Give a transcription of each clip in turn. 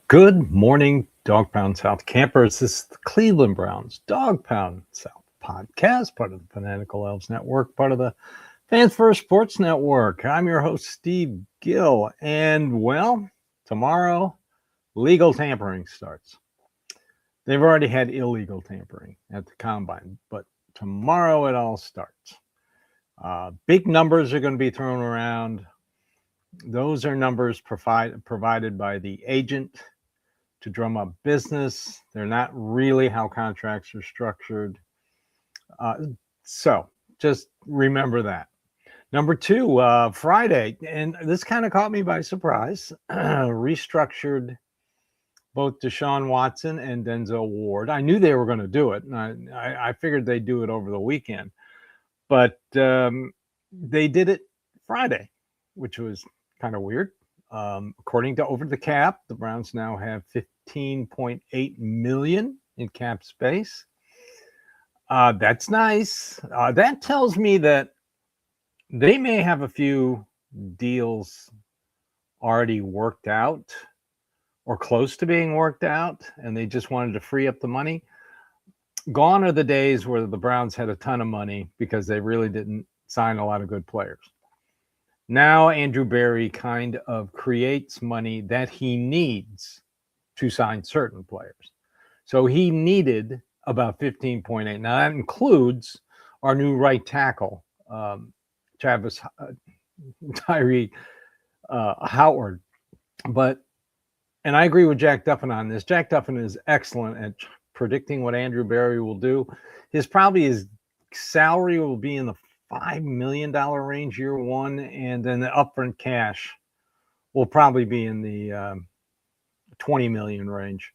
Good morning, Dawgpound South campers. This is the Cleveland Browns Dawgpound South podcast, part of the Fanatical Elves Network, part of the Fans First Sports Network. I'm your host, Steve Gill. And, well, tomorrow, legal tampering starts. They've already had illegal tampering at the Combine, but tomorrow it all starts. Big numbers are going to be thrown around. Those are numbers provided by the agent to drum up business. They're not really how contracts are structured. So just remember that. Number two, Friday, and this kind of caught me by surprise, restructured both Deshaun Watson and Denzel Ward. I knew they were going to do it, and I figured they'd do it over the weekend. But they did it Friday, which was kind of weird. According to Over the Cap, the Browns now have $15.8 million in cap space. That's nice. That tells me that they may have a few deals already worked out or close to being worked out, and they just wanted to free up the money. Gone are the days where the Browns had a ton of money because they really didn't sign a lot of good players. Now Andrew Berry kind of creates money that he needs to sign certain players. So he needed about 15.8. Now that includes our new right tackle, Tyree Howard. And I agree with Jack Duffin on this. Jack Duffin is excellent at predicting what Andrew Berry will do. His salary will be in the $5 million range year one, and then the upfront cash will probably be in the $20 million range.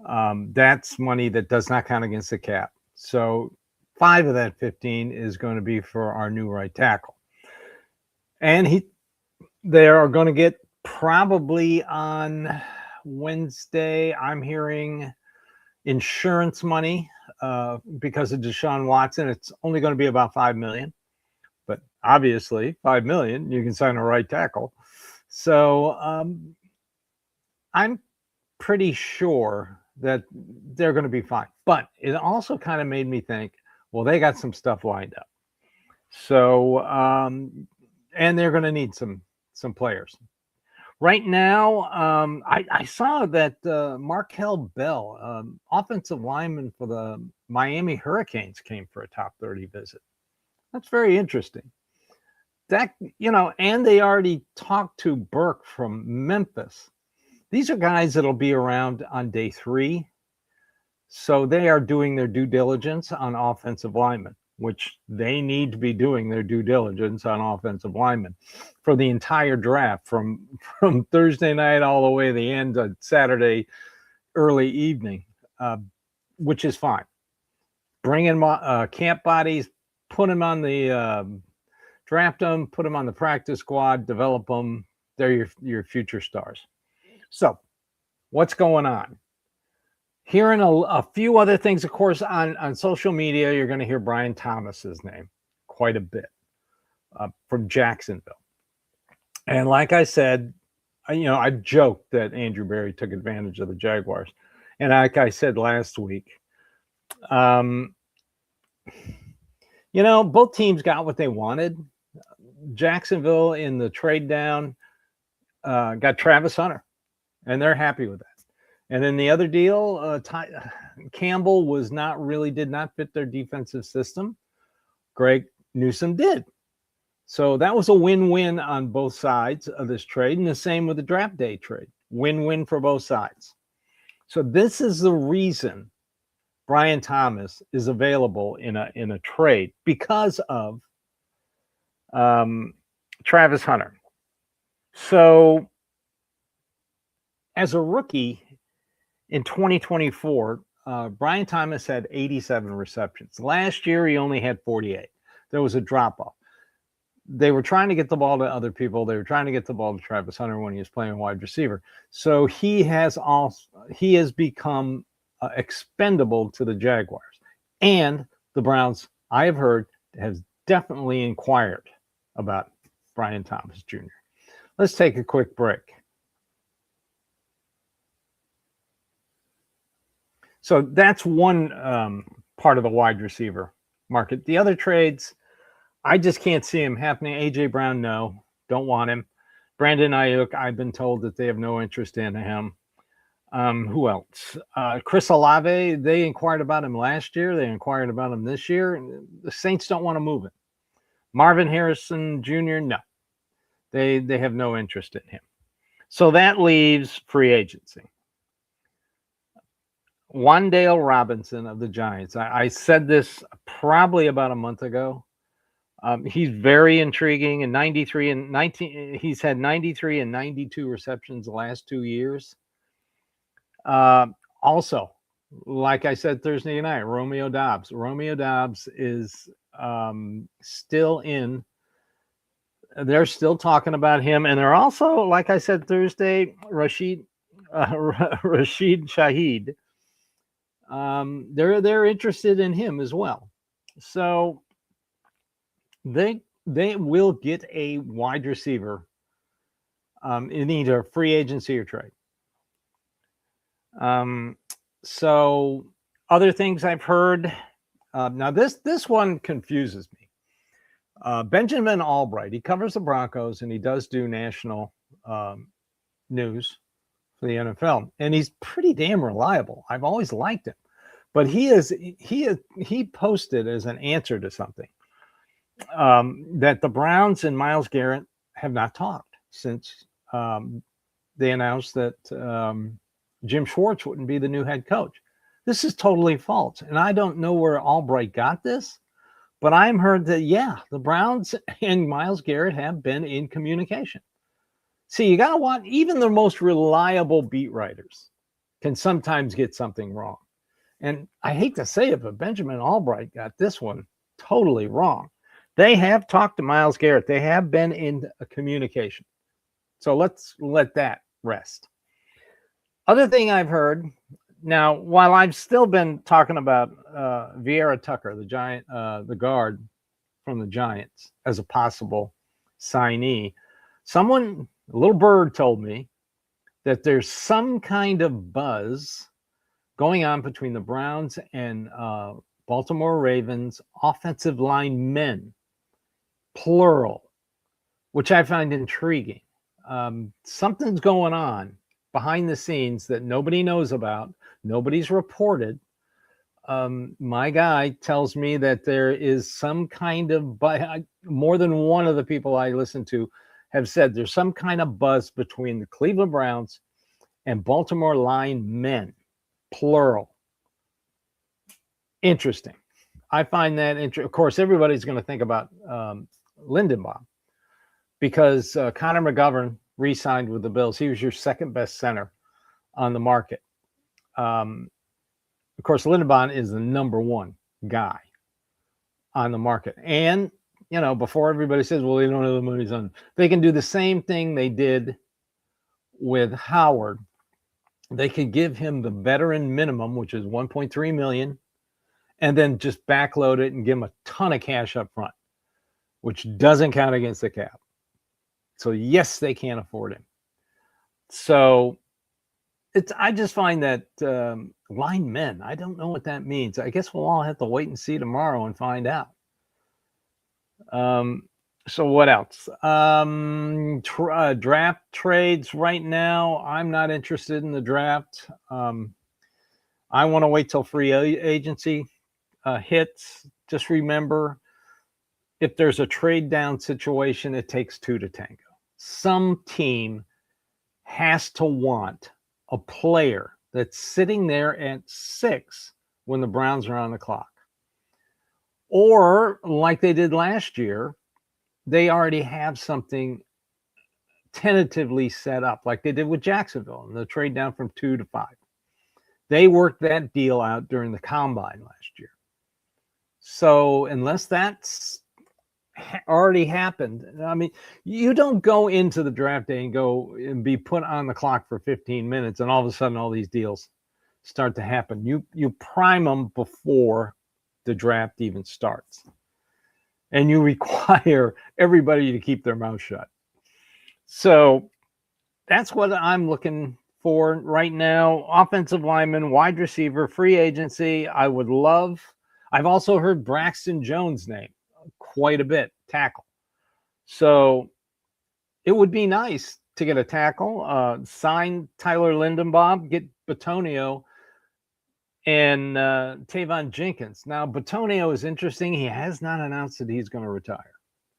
That's money that does not count against the cap. So 5 of that 15 is going to be for our new right tackle. And they are going to get probably on Wednesday, I'm hearing insurance money because of Deshaun Watson. It's only going to be about $5 million, but obviously $5 million, you can sign a right tackle. So I'm pretty sure that they're going to be fine. But it also kind of made me think, well, they got some stuff lined up. So and they're going to need some players. Right now, I saw that Markel Bell, offensive lineman for the Miami Hurricanes, came for a top 30 visit. That's very interesting. And they already talked to Burke from Memphis. These are guys that'll be around on day 3. So they are doing their due diligence on offensive linemen, which they need to be doing their due diligence on offensive linemen for the entire draft from Thursday night all the way to the end of Saturday early evening, which is fine. Bring in camp bodies, put them on the draft them, put them on the practice squad, develop them. They're your future stars. So what's going on? Hearing a few other things, of course, on social media, you're going to hear Brian Thomas's name quite a bit from Jacksonville. And like I said, I joked that Andrew Berry took advantage of the Jaguars. And like I said last week, both teams got what they wanted. Jacksonville in the trade down got Travis Hunter, and they're happy with that. And then the other deal, Campbell did not fit their defensive system. Greg Newsome did. So that was a win-win on both sides of this trade, and the same with the draft day trade. Win-win for both sides. So this is the reason Brian Thomas is available in a trade, because of Travis Hunter. So as a rookie in 2024, Brian Thomas had 87 receptions. Last year, he only had 48. There was a drop-off. They were trying to get the ball to other people. They were trying to get the ball to Travis Hunter when he was playing wide receiver. So he has become expendable to the Jaguars. And the Browns, I have heard, has definitely inquired about Brian Thomas Jr. Let's take a quick break. So that's one part of the wide receiver market. The other trades, I just can't see him happening. AJ Brown, no, don't want him. Brandon Ayuk, I've been told that they have no interest in him. Who else? Chris Olave, they inquired about him last year. They inquired about him this year. The Saints don't want to move him. Marvin Harrison Jr., no. They have no interest in him. So that leaves free agency. Wan'Dale Robinson of the Giants. I said this probably about a month ago. He's very intriguing. In 93 and 19, he's had 93 and 92 receptions the last 2 years. Also, like I said Thursday night, Romeo Doubs. Romeo Doubs is still in. They're still talking about him, and they're also, like I said Thursday, Rashid Shaheed. They're interested in him as well. So they will get a wide receiver in either free agency or trade. So other things I've heard. Now this one confuses me. Benjamin Albright, he covers the Broncos and he does do national news for the NFL, and he's pretty damn reliable. I've always liked him, but he posted as an answer to something that the Browns and Myles Garrett have not talked since they announced that Jim Schwartz wouldn't be the new head coach. This is totally false, and I don't know where Albright got this. But I'm heard that, yeah, the Browns and Myles Garrett have been in communication. See, you got to watch, even the most reliable beat writers can sometimes get something wrong. And I hate to say it, but Benjamin Albright got this one totally wrong. They have talked to Myles Garrett. They have been in a communication. So let's let that rest. Other thing I've heard, now, while I've still been talking about Vieira Tucker, the guard from the Giants, as a possible signee, a little bird told me that there's some kind of buzz going on between the Browns and Baltimore Ravens offensive line men, plural, which I find intriguing. Something's going on behind the scenes that nobody knows about. Nobody's reported. My guy tells me that there is some kind of, more than one of the people I listen to have said there's some kind of buzz between the Cleveland Browns and Baltimore line men, plural. Interesting. I find that interesting. Of course, everybody's going to think about Lindenbaum because Connor McGovern re-signed with the Bills. He was your second best center on the market. Of course, Lindenbaum is the number one guy on the market. And, before everybody says, well, they don't have the money's on, they can do the same thing they did with Howard. They could give him the veteran minimum, which is $1.3 million, and then just backload it and give him a ton of cash up front, which doesn't count against the cap. So, yes, they can't afford him. So, I just find that line men, I don't know what that means. I guess we'll all have to wait and see tomorrow and find out. So what else? Draft trades right now. I'm not interested in the draft. I want to wait till free agency hits. Just remember, if there's a trade down situation, it takes two to tango. Some team has to want a player that's sitting there at 6 when the Browns are on the clock. Or like they did last year, they already have something tentatively set up, like they did with Jacksonville and the trade down from 2 to 5. They worked that deal out during the combine last year. So unless that's already happened, I mean, you don't go into the draft day and go and be put on the clock for 15 minutes and all of a sudden all these deals start to happen. You prime them before the draft even starts, and you require everybody to keep their mouth shut. So that's what I'm looking for right now, offensive lineman, wide receiver, free agency. I've also heard Braxton Jones' name quite a bit, tackle. So it would be nice to get a tackle, sign Tyler Lindenbaum, get Batonio and Tavon Jenkins. Now, Batonio is interesting. He has not announced that he's going to retire.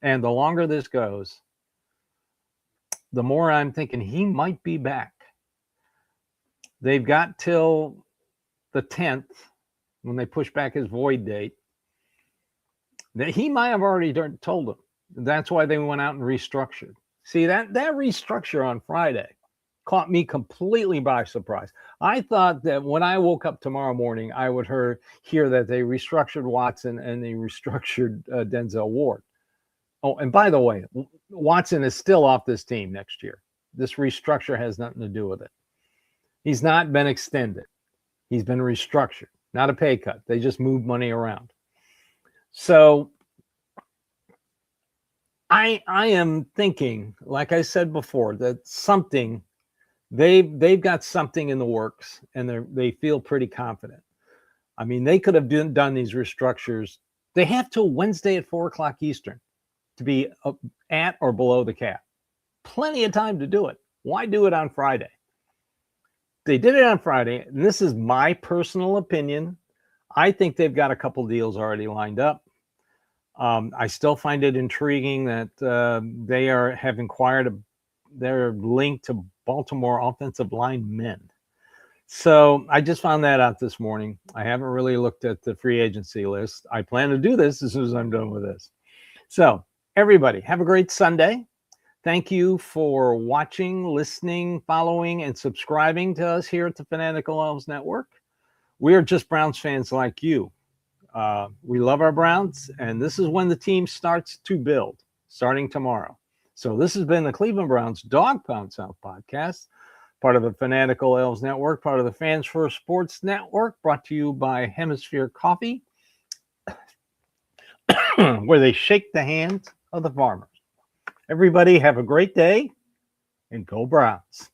And the longer this goes, the more I'm thinking he might be back. They've got till the 10th when they push back his void date. That he might have already told them. That's why they went out and restructured. See, that restructure on Friday caught me completely by surprise. I thought that when I woke up tomorrow morning, I would hear that they restructured Watson and they restructured Denzel Ward. Oh, and by the way, Watson is still off this team next year. This restructure has nothing to do with it. He's not been extended. He's been restructured, not a pay cut. They just move money around. So I am thinking, like I said before, that something they've got something in the works, and they feel pretty confident. I mean, they could have done these restructures. They have till Wednesday at 4:00 Eastern to be at or below the cap. Plenty of time to do it. Why do it on Friday? They did it on Friday, and this is my personal opinion. I think they've got a couple deals already lined up. I still find it intriguing that they have inquired. They're linked to Baltimore offensive linemen. So I just found that out this morning. I haven't really looked at the free agency list. I plan to do this as soon as I'm done with this. So everybody, have a great Sunday. Thank you for watching, listening, following, and subscribing to us here at the Fanatical Elves Network. We are just Browns fans like you. We love our Browns, and this is when the team starts to build, starting tomorrow. So this has been the Cleveland Browns Dawgpound South podcast, part of the Fanatical Elves Network, part of the Fans First Sports Network, brought to you by Hemisphere Coffee, where they shake the hands of the farmers. Everybody have a great day, and go Browns.